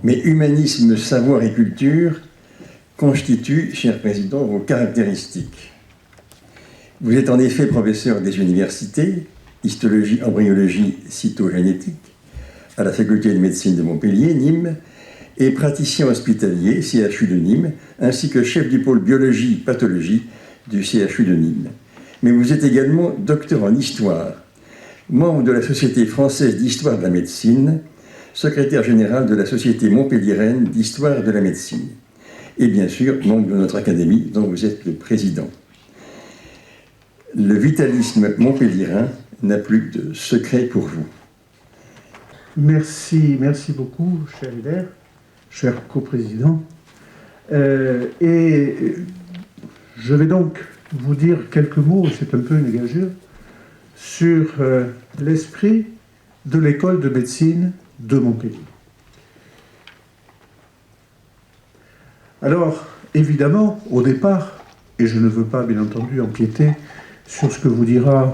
Mais humanisme, savoir et culture constituent, cher Président, vos caractéristiques. Vous êtes en effet professeur des universités, histologie, embryologie, cytogénétique, à la faculté de médecine de Montpellier, Nîmes, et praticien hospitalier, CHU de Nîmes, ainsi que chef du pôle biologie-pathologie du CHU de Nîmes. Mais vous êtes également docteur en histoire, membre de la Société française d'histoire de la médecine, secrétaire général de la Société montpelliéraine d'histoire de la médecine, et bien sûr membre de notre académie dont vous êtes le président. Le vitalisme montpelliérain n'a plus de secret pour vous. Merci beaucoup, cher Hilaire, cher coprésident. Et je vais donc vous dire quelques mots, c'est un peu une gageure, sur l'esprit de l'école de médecine de Montpellier. Alors, évidemment, au départ, et je ne veux pas, bien entendu, empiéter sur ce que vous dira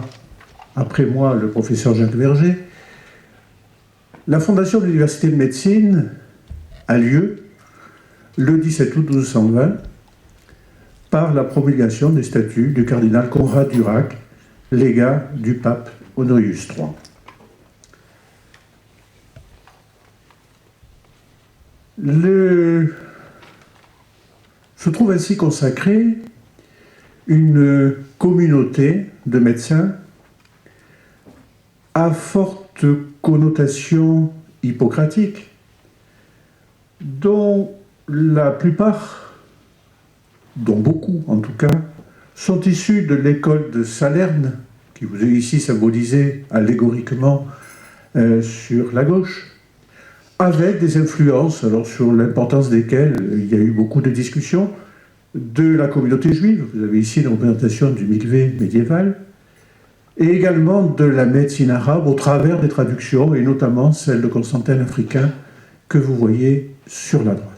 après moi le professeur Jacques Verger, la fondation de l'Université de médecine a lieu le 17 août 1220 par la promulgation des statuts du cardinal Conrad d'Urach, légat du pape Honorius III. Se trouve ainsi consacrée une communauté de médecins à forte connotation hippocratique, dont la plupart, dont beaucoup en tout cas, sont issus de l'école de Salerne, qui vous est ici symbolisée allégoriquement sur la gauche, avec des influences, alors sur l'importance desquelles il y a eu beaucoup de discussions, de la communauté juive. Vous avez ici une représentation du mikvé médiéval, et également de la médecine arabe au travers des traductions, et notamment celle de Constantin l'Africain que vous voyez sur la droite.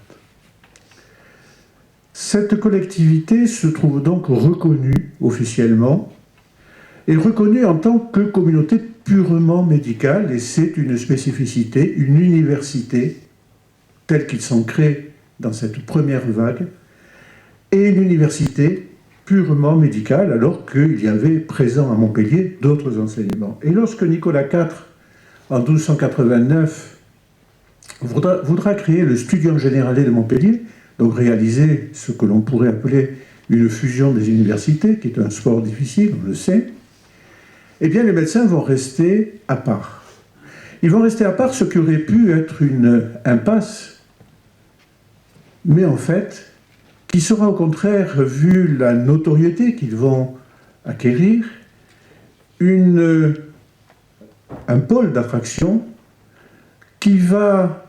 Cette collectivité se trouve donc reconnue officiellement, et reconnue en tant que communauté purement médicale, et c'est une spécificité, une université, telle qu'ils sont créés dans cette première vague, et une université purement médicale, alors qu'il y avait présent à Montpellier d'autres enseignements. Et lorsque Nicolas IV, en 1289, voudra créer le Studium Generale de Montpellier, donc réaliser ce que l'on pourrait appeler une fusion des universités, qui est un sport difficile, on le sait, eh bien les médecins vont rester à part. Ils vont rester à part, ce qui aurait pu être une impasse, mais en fait, qui sera au contraire, vu la notoriété qu'ils vont acquérir, un pôle d'attraction qui va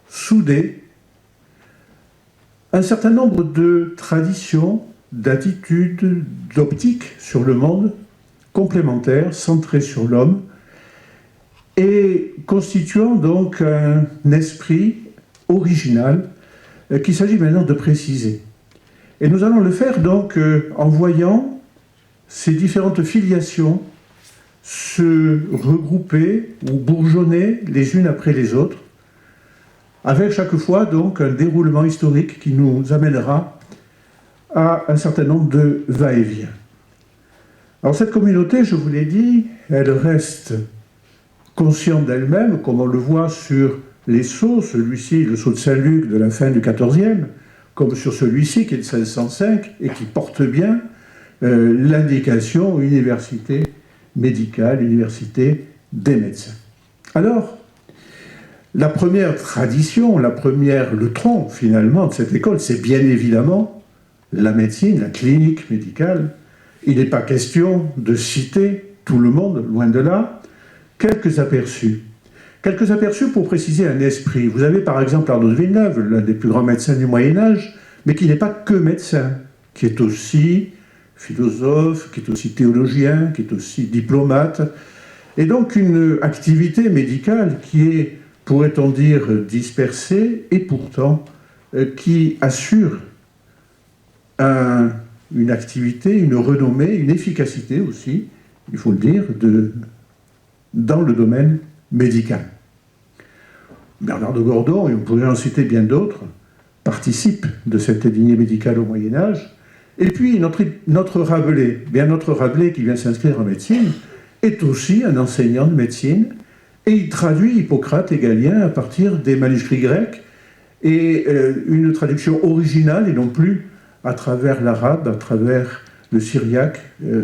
souder un certain nombre de traditions, d'attitudes, d'optiques sur le monde, complémentaires, centrées sur l'homme, et constituant donc un esprit original qu'il s'agit maintenant de préciser. Et nous allons le faire donc en voyant ces différentes filiations se regrouper ou bourgeonner les unes après les autres, avec chaque fois donc un déroulement historique qui nous amènera à un certain nombre de va-et-vient. Alors cette communauté, je vous l'ai dit, elle reste consciente d'elle-même, comme on le voit sur les sceaux, celui-ci, le sceau de Saint-Luc de la fin du XIVe, comme sur celui-ci qui est de 1605 et qui porte bien l'indication université médicale, université des médecins. Alors, la première tradition, le tronc finalement de cette école, c'est bien évidemment la médecine, la clinique médicale. Il n'est pas question de citer tout le monde, loin de là. Quelques aperçus. Quelques aperçus pour préciser un esprit. Vous avez par exemple Arnaud de Villeneuve, l'un des plus grands médecins du Moyen-Âge, mais qui n'est pas que médecin, qui est aussi philosophe, qui est aussi théologien, qui est aussi diplomate, et donc une activité médicale qui est, pourrait-on dire, dispersée, et pourtant qui assure une activité, une renommée, une efficacité aussi, il faut le dire, dans le domaine médical. Bernard de Gordon, et on pourrait en citer bien d'autres, participent de cette lignée médicale au Moyen-Âge. Et puis notre Rabelais, notre Rabelais qui vient s'inscrire en médecine, est aussi un enseignant de médecine, et il traduit Hippocrate et Galien à partir des manuscrits grecs, et une traduction originale, et non plus à travers l'arabe, à travers le syriaque,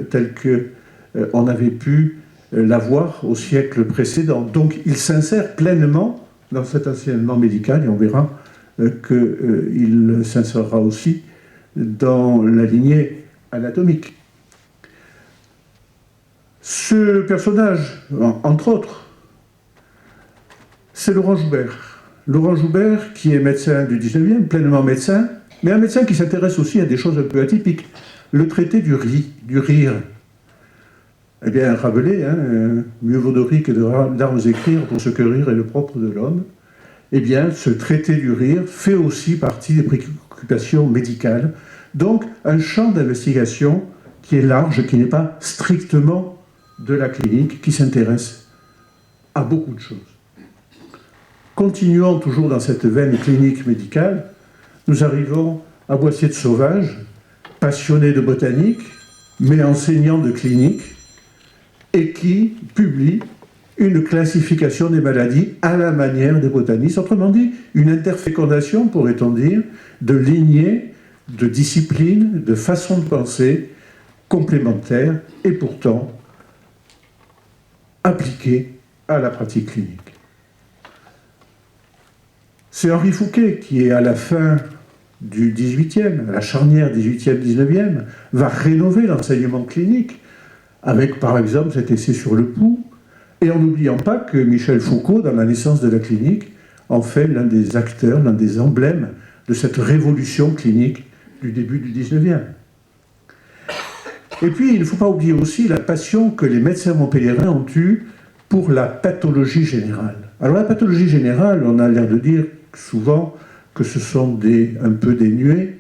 tel qu'on avait pu l'avoir au siècle précédent. Donc il s'insère pleinement dans cet enseignement médical, et on verra qu'il s'insérera aussi dans la lignée anatomique. Ce personnage, entre autres, c'est Laurent Joubert. Laurent Joubert, qui est médecin du 19e, pleinement médecin, mais un médecin qui s'intéresse aussi à des choses un peu atypiques. Le traité du rire. Eh bien, Rabelais, mieux vaut de rire que d'armes écrire pour ce que rire est le propre de l'homme. Eh bien, ce traité du rire fait aussi partie des préoccupations médicales. Donc, un champ d'investigation qui est large, qui n'est pas strictement de la clinique, qui s'intéresse à beaucoup de choses. Continuons toujours dans cette veine clinique médicale. Nous arrivons à Boissier de Sauvage, passionné de botanique, mais enseignant de clinique, et qui publie une classification des maladies à la manière des botanistes. Autrement dit, une interfécondation, pourrait-on dire, de lignées, de disciplines, de façons de penser complémentaires et pourtant appliquées à la pratique clinique. C'est Henri Fouquet qui est à la fin du XVIIIe, à la charnière XVIIIe-XIXe, va rénover l'enseignement clinique avec par exemple cet essai sur le pouls, et en n'oubliant pas que Michel Foucault, dans la naissance de la clinique, en fait l'un des acteurs, l'un des emblèmes de cette révolution clinique du début du XIXe. Et puis, il ne faut pas oublier aussi la passion que les médecins montpelliérains ont eue pour la pathologie générale. Alors la pathologie générale, on a l'air de dire souvent que ce sont un peu des nuées.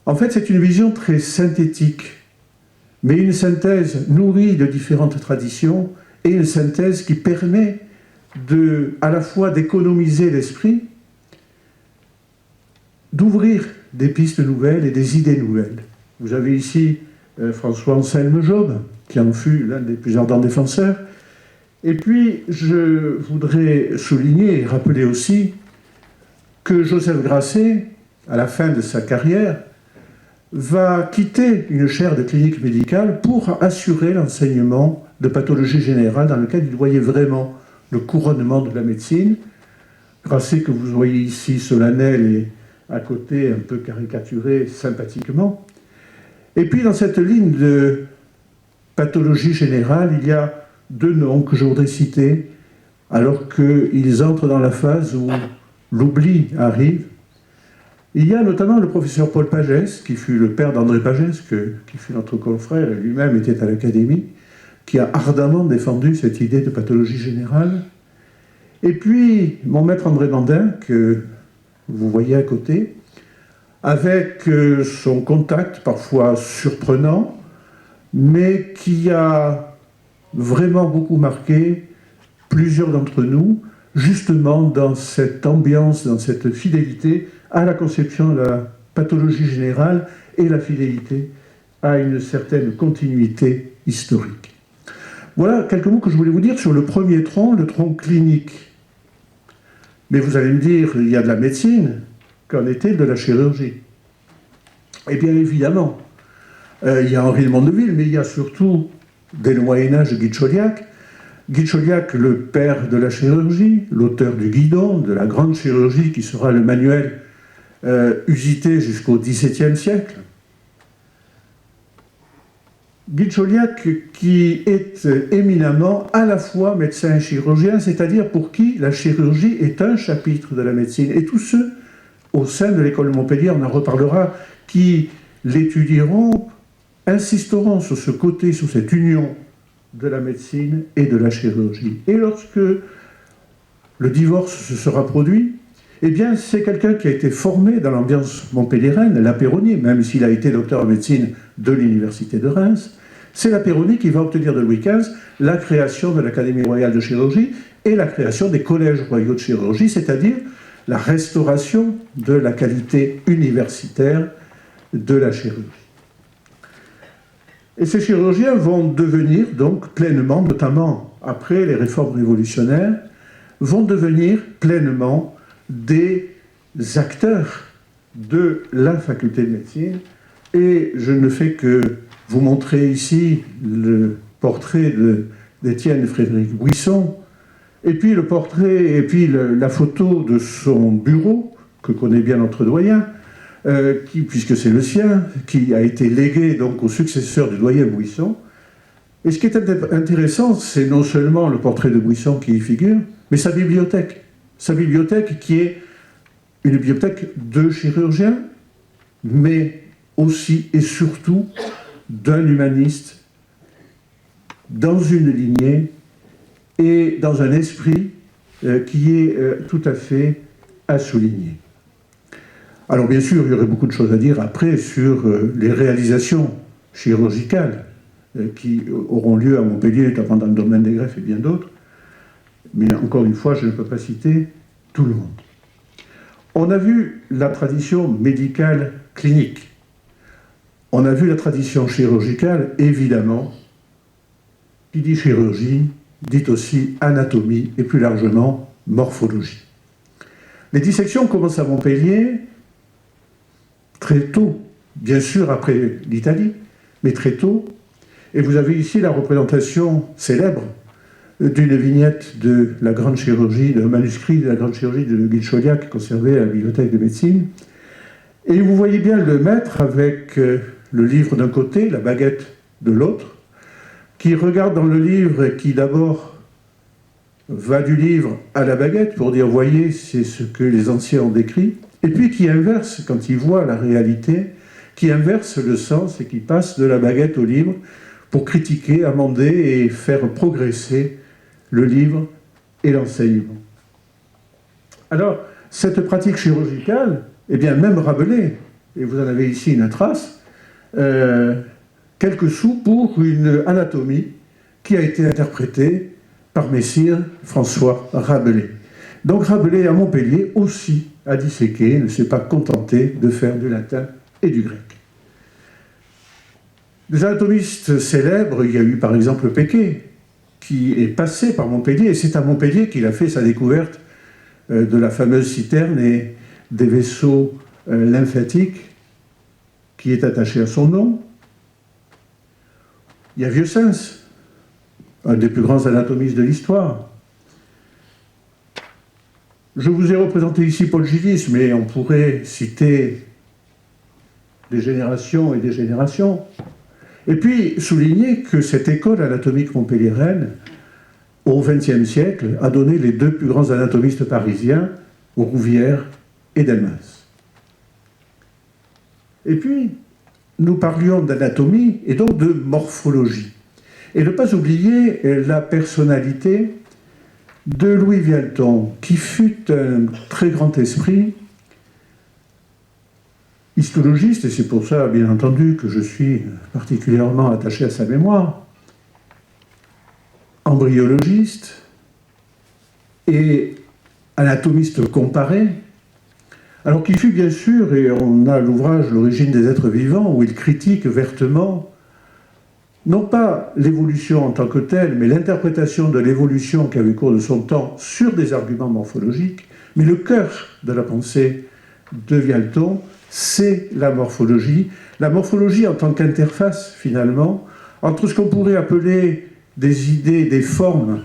En fait, c'est une vision très synthétique, mais une synthèse nourrie de différentes traditions et une synthèse qui permet à la fois d'économiser l'esprit, d'ouvrir des pistes nouvelles et des idées nouvelles. Vous avez ici François Anselme Job, qui en fut l'un des plus ardents défenseurs. Et puis, je voudrais souligner et rappeler aussi que Joseph Grasset, à la fin de sa carrière, va quitter une chaire de clinique médicale pour assurer l'enseignement de pathologie générale dans lequel il voyait vraiment le couronnement de la médecine. Grasset, que vous voyez ici solennel et à côté un peu caricaturé sympathiquement. Et puis dans cette ligne de pathologie générale, il y a deux noms que je voudrais citer, alors qu'ils entrent dans la phase où l'oubli arrive. Il y a notamment le professeur Paul Pagès, qui fut le père d'André Pagès, qui fut notre confrère, et lui-même était à l'Académie, qui a ardemment défendu cette idée de pathologie générale. Et puis, mon maître André Mandin, que vous voyez à côté, avec son contact parfois surprenant, mais qui a vraiment beaucoup marqué plusieurs d'entre nous, justement dans cette ambiance, dans cette fidélité à la conception de la pathologie générale et la fidélité à une certaine continuité historique. Voilà quelques mots que je voulais vous dire sur le premier tronc, le tronc clinique. Mais vous allez me dire, il y a de la médecine, qu'en est-il de la chirurgie? Eh bien évidemment, il y a Henri de Mondeville, mais il y a surtout, dès le Moyen-Âge, Guy de Chauliac. Guy de Chauliac, le père de la chirurgie, l'auteur du Guidon, de la grande chirurgie qui sera le manuel usité jusqu'au XVIIe siècle. Guy de Chauliac qui est éminemment à la fois médecin et chirurgien, c'est-à-dire pour qui la chirurgie est un chapitre de la médecine. Et tous ceux au sein de l'école de Montpellier, on en reparlera, qui l'étudieront, insisteront sur ce côté, sur cette union de la médecine et de la chirurgie. Et lorsque le divorce se sera produit, eh bien, c'est quelqu'un qui a été formé dans l'ambiance montpelliéraine, la Peyronnier, même s'il a été docteur en médecine de l'université de Reims. C'est la Peyronie qui va obtenir de Louis XV la création de l'Académie royale de chirurgie et la création des collèges royaux de chirurgie, c'est-à-dire la restauration de la qualité universitaire de la chirurgie. Et ces chirurgiens vont devenir donc pleinement, notamment après les réformes révolutionnaires, vont devenir pleinement des acteurs de la faculté de médecine. Et je ne fais que vous montrer ici le portrait d'Étienne Frédéric Buisson, et puis le portrait, et puis la photo de son bureau, que connaît bien notre doyen, puisque c'est le sien, qui a été légué donc au successeur du doyen Buisson. Et ce qui est intéressant, c'est non seulement le portrait de Buisson qui y figure, mais sa bibliothèque. Sa bibliothèque qui est une bibliothèque de chirurgiens, mais aussi et surtout d'un humaniste dans une lignée et dans un esprit qui est tout à fait à souligner. Alors bien sûr, il y aurait beaucoup de choses à dire après sur les réalisations chirurgicales qui auront lieu à Montpellier, notamment dans le domaine des greffes et bien d'autres. Mais encore une fois, je ne peux pas citer tout le monde. On a vu la tradition médicale clinique. On a vu la tradition chirurgicale, évidemment. Qui dit chirurgie, dit aussi anatomie et plus largement morphologie. Les dissections commencent à Montpellier très tôt, bien sûr après l'Italie, mais très tôt. Et vous avez ici la représentation célèbre d'une vignette de la grande chirurgie, d'un manuscrit de la grande chirurgie de Guy de Chauliac, conservé à la bibliothèque de médecine. Et vous voyez bien le maître avec le livre d'un côté, la baguette de l'autre, qui regarde dans le livre et qui d'abord va du livre à la baguette pour dire, voyez, c'est ce que les anciens ont décrit, et puis qui inverse, quand il voit la réalité, qui inverse le sens et qui passe de la baguette au livre pour critiquer, amender et faire progresser le livre et l'enseignement. Alors, cette pratique chirurgicale, eh bien, même Rabelais, et vous en avez ici une trace, quelques sous pour une anatomie qui a été interprétée par Messire François Rabelais. Donc Rabelais à Montpellier aussi a disséqué, ne s'est pas contenté de faire du latin et du grec. Des anatomistes célèbres, il y a eu par exemple Péquet, qui est passé par Montpellier, et c'est à Montpellier qu'il a fait sa découverte de la fameuse citerne et des vaisseaux lymphatiques qui est attaché à son nom. Il y a Vieux-Sens, un des plus grands anatomistes de l'histoire. Je vous ai représenté ici Paul Gillis, mais on pourrait citer des générations et des générations. Et puis souligner que cette école anatomique montpelliéraine, au XXe siècle, a donné les deux plus grands anatomistes parisiens, Rouvière et Delmas. Et puis, nous parlions d'anatomie et donc de morphologie. Et ne pas oublier la personnalité de Louis Vialton, qui fut un très grand esprit, histologiste, et c'est pour ça, bien entendu, que je suis particulièrement attaché à sa mémoire, embryologiste et anatomiste comparé, alors qu'il fut bien sûr, et on a l'ouvrage L'origine des êtres vivants, où il critique vertement, non pas l'évolution en tant que telle, mais l'interprétation de l'évolution qui avait cours de son temps sur des arguments morphologiques, mais le cœur de la pensée de Vialton, c'est la morphologie en tant qu'interface, finalement, entre ce qu'on pourrait appeler des idées, des formes,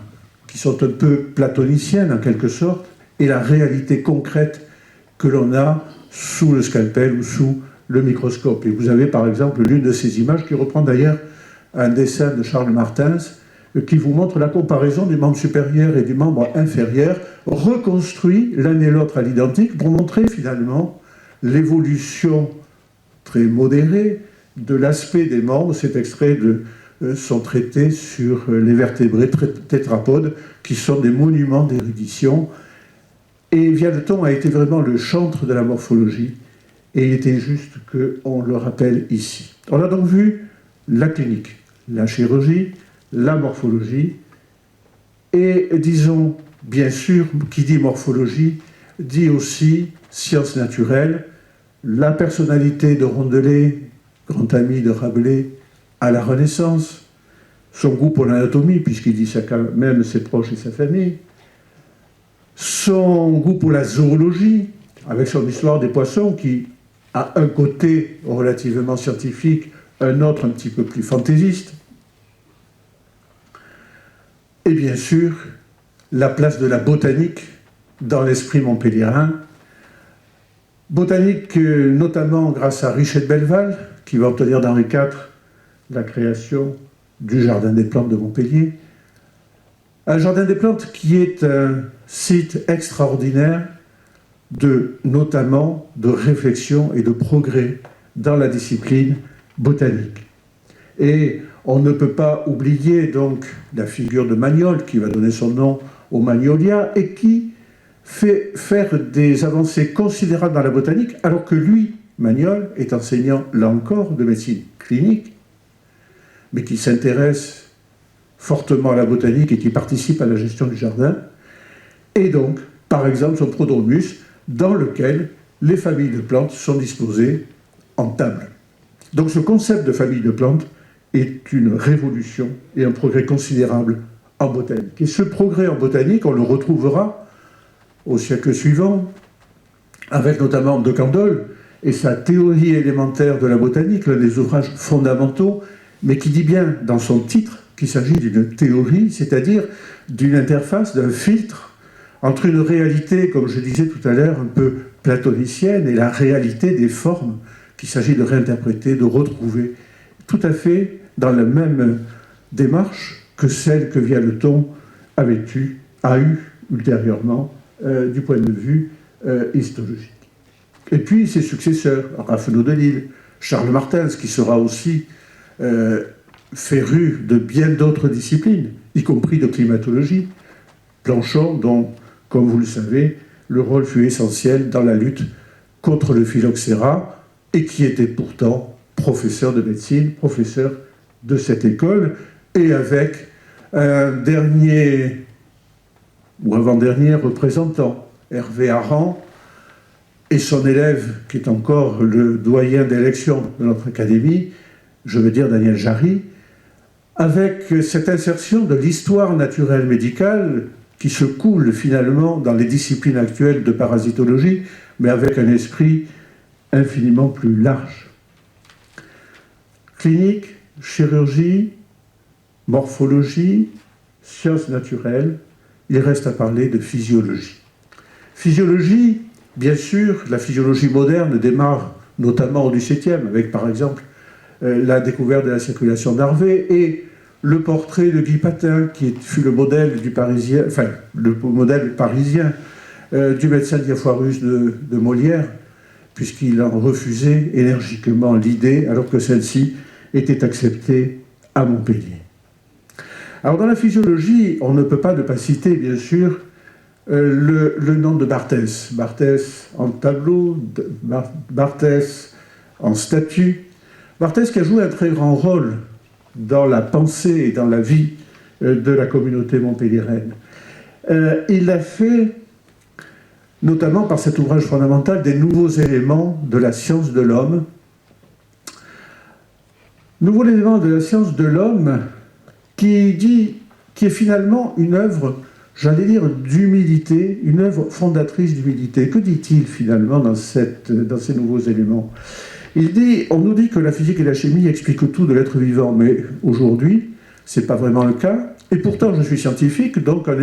qui sont un peu platoniciennes, en quelque sorte, et la réalité concrète que l'on a sous le scalpel ou sous le microscope. Et vous avez, par exemple, l'une de ces images qui reprend d'ailleurs un dessin de Charles Martins, qui vous montre la comparaison du membre supérieur et du membre inférieur, reconstruit l'un et l'autre à l'identique, pour montrer, finalement, l'évolution très modérée de l'aspect des membres. Cet extrait de son traité sur les vertébrés tétrapodes, qui sont des monuments d'érudition. Et Vialton a été vraiment le chantre de la morphologie, et il était juste qu'on le rappelle ici. On a donc vu la clinique, la chirurgie, la morphologie, et disons, bien sûr, qui dit morphologie, dit aussi sciences naturelles, la personnalité de Rondelet, grand ami de Rabelais, à la Renaissance, son goût pour l'anatomie, puisqu'il dit ça quand même ses proches et sa famille, son goût pour la zoologie, avec son histoire des poissons, qui a un côté relativement scientifique, un autre un petit peu plus fantaisiste, et bien sûr, la place de la botanique dans l'esprit montpelliérain. Botanique notamment grâce à Richet Belleval, qui va obtenir d'Henri IV la création du Jardin des plantes de Montpellier. Un jardin des plantes qui est un site extraordinaire notamment de réflexion et de progrès dans la discipline botanique. Et on ne peut pas oublier donc la figure de Magnol, qui va donner son nom au Magnolia, et qui fait faire des avancées considérables dans la botanique, alors que lui, Magnol, est enseignant, là encore, de médecine clinique, mais qui s'intéresse fortement à la botanique et qui participe à la gestion du jardin. Et donc, par exemple, son prodromus, dans lequel les familles de plantes sont disposées en table. Donc ce concept de famille de plantes est une révolution et un progrès considérable en botanique. Et ce progrès en botanique, on le retrouvera au siècle suivant, avec notamment De Candolle et sa théorie élémentaire de la botanique, l'un des ouvrages fondamentaux, mais qui dit bien dans son titre qu'il s'agit d'une théorie, c'est-à-dire d'une interface, d'un filtre entre une réalité, comme je disais tout à l'heure, un peu platonicienne, et la réalité des formes qu'il s'agit de réinterpréter, de retrouver, tout à fait dans la même démarche que celle que Vialeton a eu ultérieurement du point de vue histologique. Et puis ses successeurs, Raphaël de Lille, Charles Martens, qui sera aussi féru de bien d'autres disciplines, y compris de climatologie, Planchon, dont, comme vous le savez, le rôle fut essentiel dans la lutte contre le phylloxéra, et qui était pourtant professeur de médecine, professeur de cette école, et avec un dernier ou avant-dernier représentant, Hervé Aran, et son élève, qui est encore le doyen d'élection de notre académie, je veux dire Daniel Jarry, avec cette insertion de l'histoire naturelle médicale qui se coule finalement dans les disciplines actuelles de parasitologie, mais avec un esprit infiniment plus large. Clinique, chirurgie, morphologie, sciences naturelles, il reste à parler de physiologie. Physiologie, bien sûr, la physiologie moderne démarre notamment au XVIIe, avec par exemple la découverte de la circulation d'Harvey et le portrait de Guy Patin, qui fut le modèle du parisien, enfin le modèle parisien du médecin Diafoirus de Molière, puisqu'il en refusait énergiquement l'idée, alors que celle-ci était acceptée à Montpellier. Alors dans la physiologie, on ne peut pas ne pas citer, bien sûr, le nom de Barthès. Barthès en tableau, Barthès en statue. Barthès qui a joué un très grand rôle dans la pensée et dans la vie de la communauté montpelliéraine. Il l'a fait notamment par cet ouvrage fondamental des nouveaux éléments de la science de l'homme. Nouveaux éléments de la science de l'homme qui est finalement une œuvre, j'allais dire, d'humilité, une œuvre fondatrice d'humilité. Que dit-il finalement dans ces nouveaux éléments ? Il dit, on nous dit que la physique et la chimie expliquent tout de l'être vivant, mais aujourd'hui, ce n'est pas vraiment le cas. Et pourtant, je suis scientifique, donc un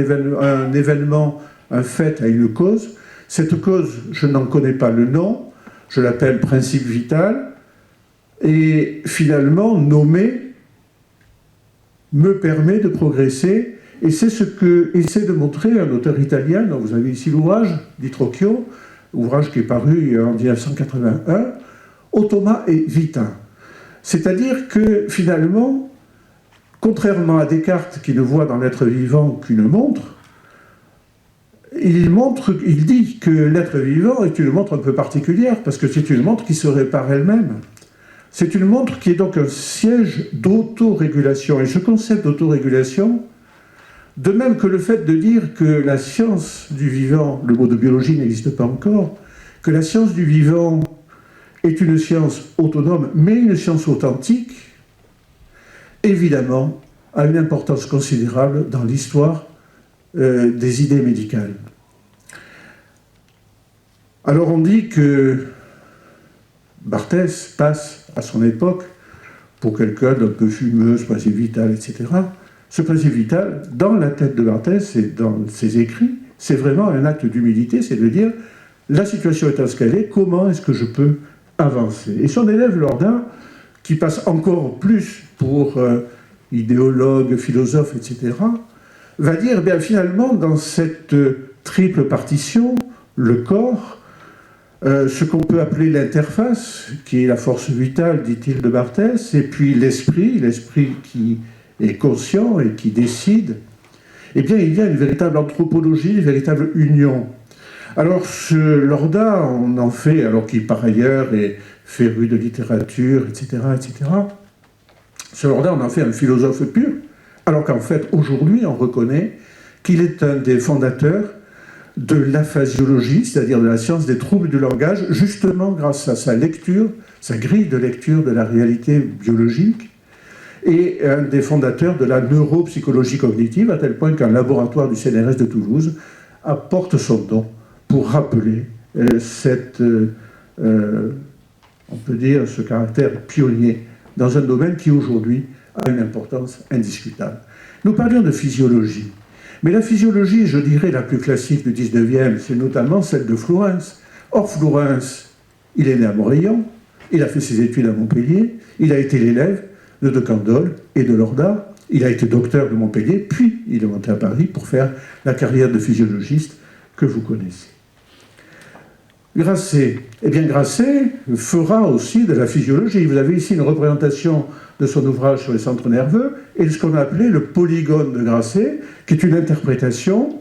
événement, un fait a une cause. Cette cause, je n'en connais pas le nom, je l'appelle principe vital, et finalement, nommer me permet de progresser, et c'est ce que essaie de montrer un auteur italien, dont vous avez ici l'ouvrage, Di Trocchio, ouvrage qui est paru en 1981, Automa et Vita. C'est-à-dire que finalement, contrairement à Descartes qui ne voit dans l'être vivant qu'une montre, il dit que l'être vivant est une montre un peu particulière, parce que c'est une montre qui se répare elle-même. C'est une montre qui est donc un siège d'autorégulation. Et ce concept d'autorégulation, de même que le fait de dire que la science du vivant, le mot de biologie n'existe pas encore, que la science du vivant est une science autonome, mais une science authentique, évidemment, a une importance considérable dans l'histoire des idées médicales. Alors on dit que Barthès passe à son époque pour quelqu'un d'un peu fumeux, ce principe vital, etc. Ce principe vital, dans la tête de Barthès et dans ses écrits, c'est vraiment un acte d'humilité, c'est de dire la situation est ce qu'elle est, comment est-ce que je peux avancer? Et son élève Lordain, qui passe encore plus pour idéologue, philosophe, etc., va dire, bien finalement, dans cette triple partition, le corps, ce qu'on peut appeler l'interface, qui est la force vitale, dit-il, de Barthès, et puis l'esprit qui est conscient et qui décide, eh bien, il y a une véritable anthropologie, une véritable union. Alors, ce Lordain, on en fait, alors qu'il par ailleurs est féru de littérature, etc., ce Lordain, on en fait un philosophe pur, alors qu'en fait, aujourd'hui, on reconnaît qu'il est un des fondateurs de l'aphasiologie, c'est-à-dire de la science des troubles du langage, justement grâce à sa lecture, sa grille de lecture de la réalité biologique, et un des fondateurs de la neuropsychologie cognitive, à tel point qu'un laboratoire du CNRS de Toulouse apporte son nom pour rappeler on peut dire, ce caractère pionnier dans un domaine qui aujourd'hui a une importance indiscutable. Nous parlions de physiologie. Mais la physiologie, je dirais, la plus classique du 19e, c'est notamment celle de Flourens. Or, Flourens, il est né à Morillon, il a fait ses études à Montpellier, il a été l'élève de Candolle et de Lordain, il a été docteur de Montpellier, puis il est monté à Paris pour faire la carrière de physiologiste que vous connaissez. Grasset, eh bien Grasset fera aussi de la physiologie. Vous avez ici une représentation de son ouvrage sur les centres nerveux et ce qu'on a appelé le polygone de Grasset, qui est une interprétation,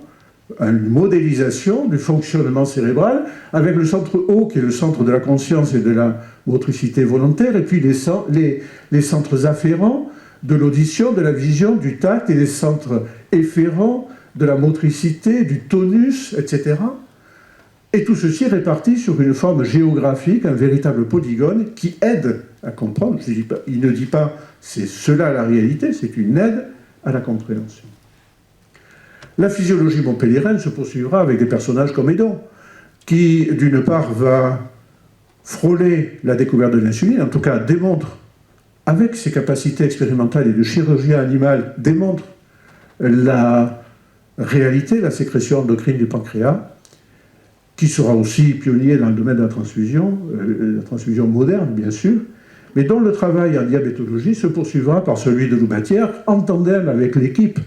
une modélisation du fonctionnement cérébral avec le centre haut qui est le centre de la conscience et de la motricité volontaire et puis les centres afférents de l'audition, de la vision, du tact et les centres efférents de la motricité, du tonus, etc. Et tout ceci est réparti sur une forme géographique, un véritable polygone qui aide à comprendre. Il ne dit pas c'est cela la réalité, c'est une aide à la compréhension. La physiologie montpelliéraine se poursuivra avec des personnages comme Hédon, qui d'une part va frôler la découverte de l'insuline, en tout cas démontre, avec ses capacités expérimentales et de chirurgien animal, démontre la réalité, la sécrétion endocrine du pancréas, qui sera aussi pionnier dans le domaine de la transfusion moderne, bien sûr, mais dont le travail en diabétologie se poursuivra par celui de Loubatière, en tandem avec l'équipe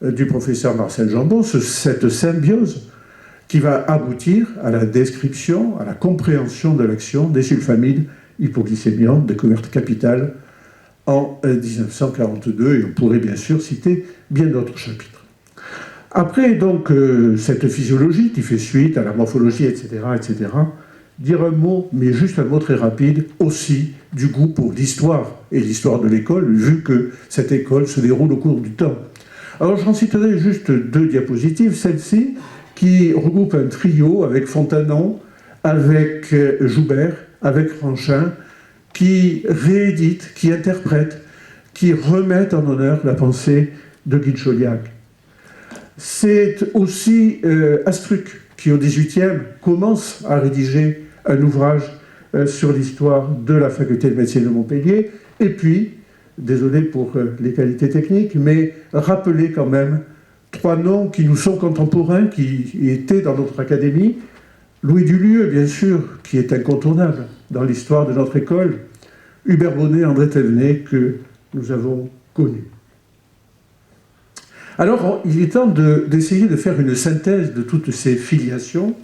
du professeur Marcel Jambon, cette symbiose qui va aboutir à la description, à la compréhension de l'action des sulfamides hypoglycémiantes, découverte capitale en 1942, et on pourrait bien sûr citer bien d'autres chapitres. Après, donc, cette physiologie qui fait suite à la morphologie, etc., dire un mot, mais juste un mot très rapide, aussi du goût pour l'histoire, et l'histoire de l'école, vu que cette école se déroule au cours du temps. Alors, j'en citerai juste 2 diapositives, celle-ci, qui regroupe un trio avec Fontanon, avec Joubert, avec Ranchin, qui réédite, qui interprète, qui remettent en honneur la pensée de Guy de Chauliac. C'est aussi Astruc qui, au XVIIIe, commence à rédiger un ouvrage sur l'histoire de la faculté de médecine de Montpellier. Et puis, désolé pour les qualités techniques, mais rappeler quand même 3 noms qui nous sont contemporains, qui étaient dans notre académie. Louis Dulieu, bien sûr, qui est incontournable dans l'histoire de notre école. Hubert Bonnet, André Thévenet, que nous avons connus. Alors, il est temps d'essayer de faire une synthèse de toutes ces filiations,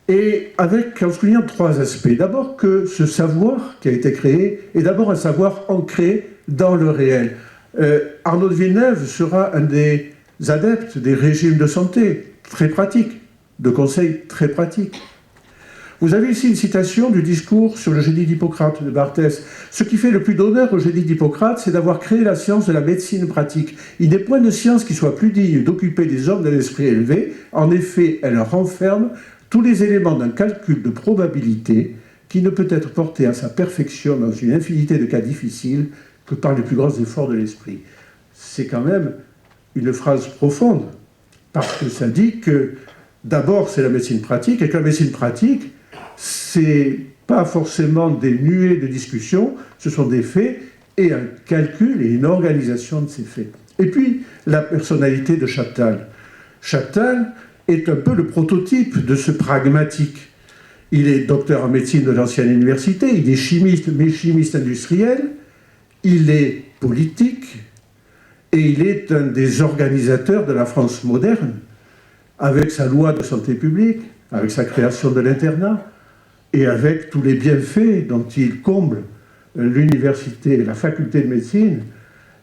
et en soulignant 3 aspects. D'abord que ce savoir qui a été créé est d'abord un savoir ancré dans le réel. Arnaud de Villeneuve sera un des adeptes des régimes de santé très pratiques, de conseils très pratiques. Vous avez ici une citation du discours sur le génie d'Hippocrate de Barthès. Ce qui fait le plus d'honneur au génie d'Hippocrate, c'est d'avoir créé la science de la médecine pratique. Il n'est point de science qui soit plus digne d'occuper des hommes d'un esprit élevé. En effet, elle renferme tous les éléments d'un calcul de probabilité qui ne peut être porté à sa perfection dans une infinité de cas difficiles que par les plus grands efforts de l'esprit. C'est quand même une phrase profonde, parce que ça dit que d'abord c'est la médecine pratique, et que la médecine pratique, c'est pas forcément des nuées de discussion, ce sont des faits et un calcul et une organisation de ces faits. Et puis, la personnalité de Chaptal. Chaptal est un peu le prototype de ce pragmatique. Il est docteur en médecine de l'ancienne université, il est chimiste, mais chimiste industriel, il est politique, et il est un des organisateurs de la France moderne, avec sa loi de santé publique, avec sa création de l'internat, et avec tous les bienfaits dont il comble l'université, la faculté de médecine,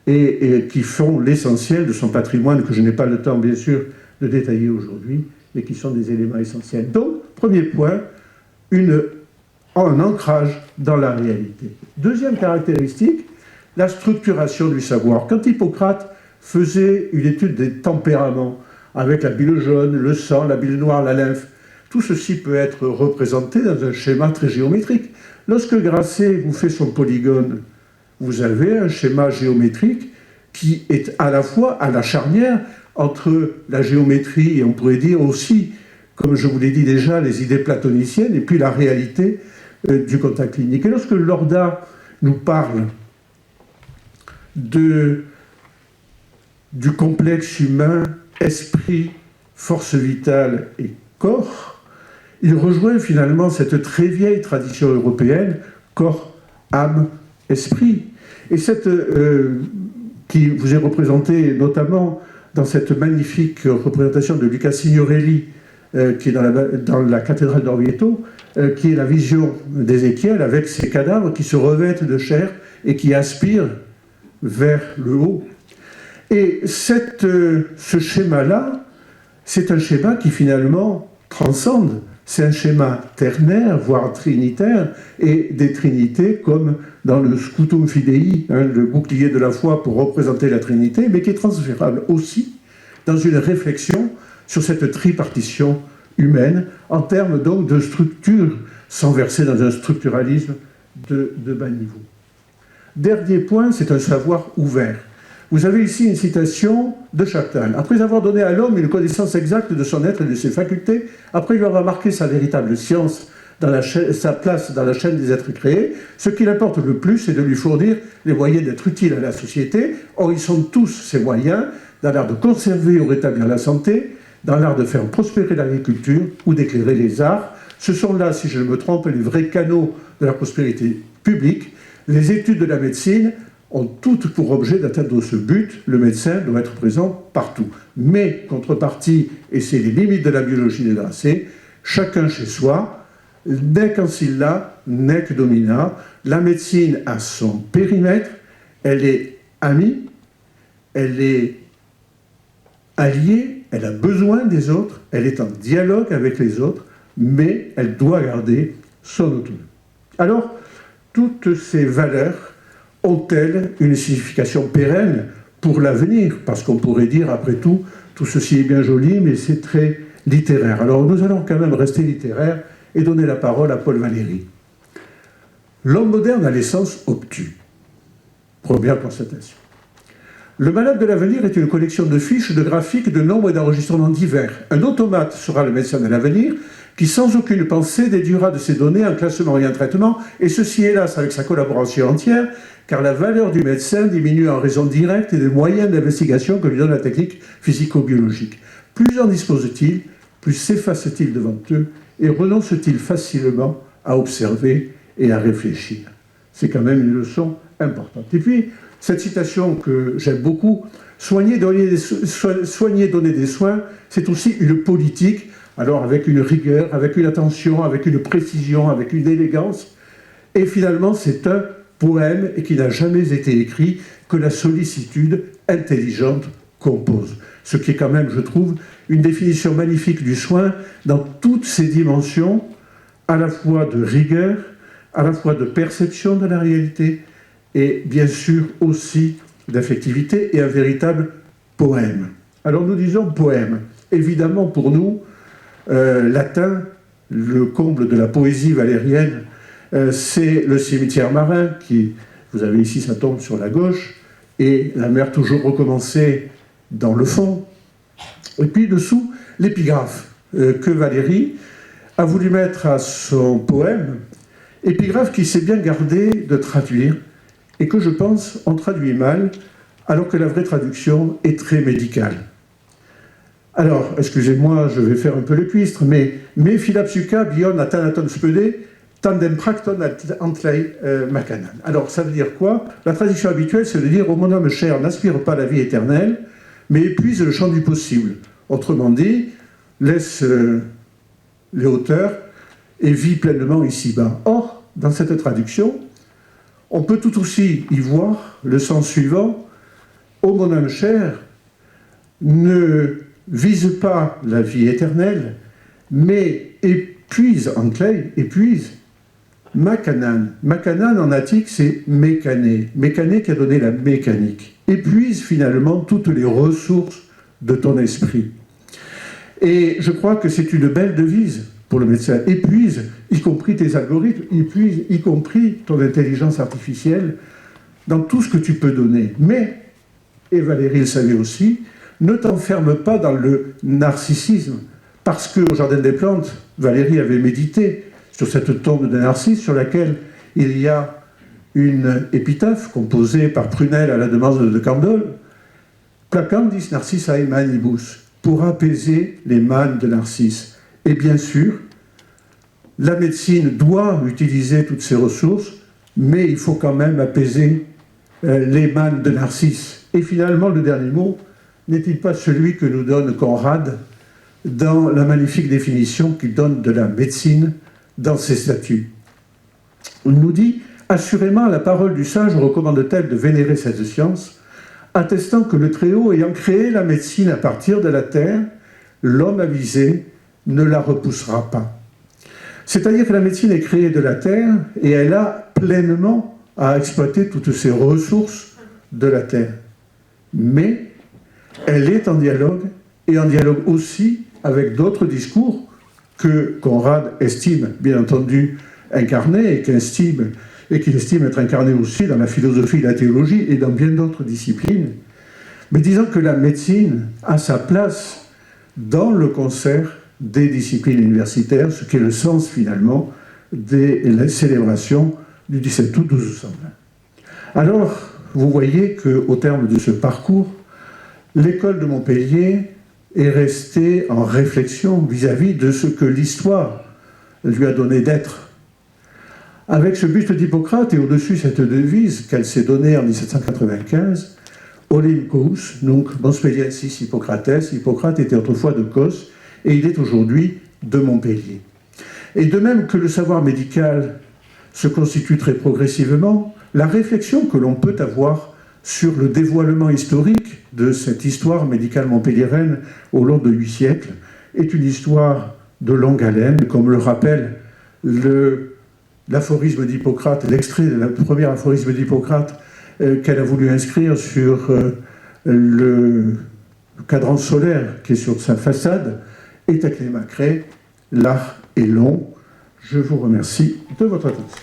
et qui font l'essentiel de son patrimoine, que je n'ai pas le temps, bien sûr, de détailler aujourd'hui, mais qui sont des éléments essentiels. Donc, premier point, un ancrage dans la réalité. Deuxième caractéristique, la structuration du savoir. Quand Hippocrate faisait une étude des tempéraments, avec la bile jaune, le sang, la bile noire, la lymphe, tout ceci peut être représenté dans un schéma très géométrique. Lorsque Grasset vous fait son polygone, vous avez un schéma géométrique qui est à la fois à la charnière entre la géométrie et on pourrait dire aussi, comme je vous l'ai dit déjà, les idées platoniciennes et puis la réalité du contact clinique. Et lorsque Lorda nous parle du complexe humain, esprit, force vitale et corps, il rejoint finalement cette très vieille tradition européenne, corps, âme, esprit. Et cette qui vous est représentée notamment dans cette magnifique représentation de Luca Signorelli, qui est dans la cathédrale d'Orvieto, qui est la vision d'Ézéchiel avec ses cadavres qui se revêtent de chair et qui aspirent vers le haut. Et ce schéma-là, c'est un schéma qui finalement transcende. C'est un schéma ternaire, voire trinitaire, et des trinités comme dans le Scutum Fidei, le bouclier de la foi pour représenter la Trinité, mais qui est transférable aussi dans une réflexion sur cette tripartition humaine, en termes donc de structure, sans verser dans un structuralisme de bas niveau. Dernier point, c'est un savoir ouvert. Vous avez ici une citation de Chaptal. Après avoir donné à l'homme une connaissance exacte de son être et de ses facultés, après lui avoir marqué sa véritable science, sa place dans la chaîne des êtres créés, ce qui l'importe le plus, c'est de lui fournir les moyens d'être utile à la société. Or, ils sont tous ces moyens dans l'art de conserver ou rétablir la santé, dans l'art de faire prospérer l'agriculture ou d'éclairer les arts. Ce sont là, si je ne me trompe, les vrais canaux de la prospérité publique. Les études de la médecine ont toutes pour objet d'atteindre ce but. Le médecin doit être présent partout. Mais, contrepartie, et c'est les limites de la biologie de Grasset, chacun chez soi, nec ancilla, nec domina. La médecine a son périmètre, elle est amie, elle est alliée, elle a besoin des autres, elle est en dialogue avec les autres, mais elle doit garder son autonomie. Alors, toutes ces valeurs ont-elles une signification pérenne pour l'avenir? Parce qu'on pourrait dire, après tout, tout ceci est bien joli, mais c'est très littéraire. Alors nous allons quand même rester littéraires et donner la parole à Paul Valéry. L'homme moderne a l'essence obtue. Première constatation. Le malade de l'avenir est une collection de fiches, de graphiques, de nombres et d'enregistrements divers. Un automate sera le médecin de l'avenir qui, sans aucune pensée, déduira de ces données un classement et un traitement, et ceci, hélas, avec sa collaboration entière, car la valeur du médecin diminue en raison directe des moyens d'investigation que lui donne la technique physico-biologique. Plus en dispose-t-il, plus s'efface-t-il devant eux, et renonce-t-il facilement à observer et à réfléchir. C'est quand même une leçon importante. Et puis, cette citation que j'aime beaucoup, soigner, donner des soins, c'est aussi une politique, alors avec une rigueur, avec une attention, avec une précision, avec une élégance. Et finalement, c'est un poème et qui n'a jamais été écrit que la sollicitude intelligente compose. Ce qui est quand même, je trouve, une définition magnifique du soin dans toutes ses dimensions, à la fois de rigueur, à la fois de perception de la réalité, et bien sûr aussi d'affectivité et un véritable poème. Alors nous disons poème. Évidemment pour nous, latin, le comble de la poésie valérienne, c'est le cimetière marin, qui, vous avez ici sa tombe sur la gauche, et la mer toujours recommencée dans le fond. Et puis dessous, l'épigraphe que Valéry a voulu mettre à son poème, épigraphe qui s'est bien gardé de traduire, et que je pense on traduit mal, alors que la vraie traduction est très médicale. Alors, excusez-moi, je vais faire un peu le cuistre, mais me philapsuca bion athanaton spede, tandem practon antlei macanan. Alors, ça veut dire quoi? La traduction habituelle, c'est de dire « Oh mon homme cher, n'aspire pas à la vie éternelle, mais épuise le champ du possible. » Autrement dit, laisse les hauteurs et vis pleinement ici-bas. Or, dans cette traduction, on peut tout aussi y voir le sens suivant. « Ô mon âme chère, ne vise pas la vie éternelle, mais épuise, épuise, makanan. Makanan en attique, c'est mécané. Mécané qui a donné la mécanique. Épuise finalement toutes les ressources de ton esprit. » Et je crois que c'est une belle devise pour le médecin. Épuise, y compris tes algorithmes, épuise, y compris ton intelligence artificielle, dans tout ce que tu peux donner. Mais, et Valéry le savait aussi, ne t'enferme pas dans le narcissisme, parce qu'au Jardin des Plantes, Valéry avait médité sur cette tombe de Narcisse, sur laquelle il y a une épitaphe composée par Prunelle à la demande de Candolle, Placandis Narcissae manibus, pour apaiser les mânes de Narcisse. Et bien sûr, la médecine doit utiliser toutes ses ressources, mais il faut quand même apaiser les mânes de Narcisse. Et finalement, le dernier mot, n'est-il pas celui que nous donne Conrad dans la magnifique définition qu'il donne de la médecine dans ses statuts? Il nous dit « Assurément, la parole du sage recommande-t-elle de vénérer cette science, attestant que le Très-Haut, ayant créé la médecine à partir de la terre, l'homme avisé ne la repoussera pas. » C'est-à-dire que la médecine est créée de la terre et elle a pleinement à exploiter toutes ces ressources de la terre. Mais elle est en dialogue, et en dialogue aussi avec d'autres discours que Conrad estime, bien entendu, incarnés et qu'il estime être incarnés aussi dans la philosophie et la théologie et dans bien d'autres disciplines. Mais disons que la médecine a sa place dans le concert des disciplines universitaires, ce qui est le sens finalement des célébrations du 17 août 1220. Alors, vous voyez qu'au terme de ce parcours, l'école de Montpellier est restée en réflexion vis-à-vis de ce que l'histoire lui a donné d'être. Avec ce buste d'Hippocrate et au-dessus cette devise qu'elle s'est donnée en 1795, Olim Kous, donc Bonspeliensis Hippocrates. Hippocrate était autrefois de Cos et il est aujourd'hui de Montpellier. Et de même que le savoir médical se constitue très progressivement, la réflexion que l'on peut avoir sur le dévoilement historique de cette histoire médicale montpelliéraine au long de 8 siècles est une histoire de longue haleine, comme le rappelle l'aphorisme d'Hippocrate, l'extrait de la première aphorisme d'Hippocrate qu'elle a voulu inscrire sur le cadran solaire qui est sur sa façade, est à Clémacré, l'art est long. Je vous remercie de votre attention.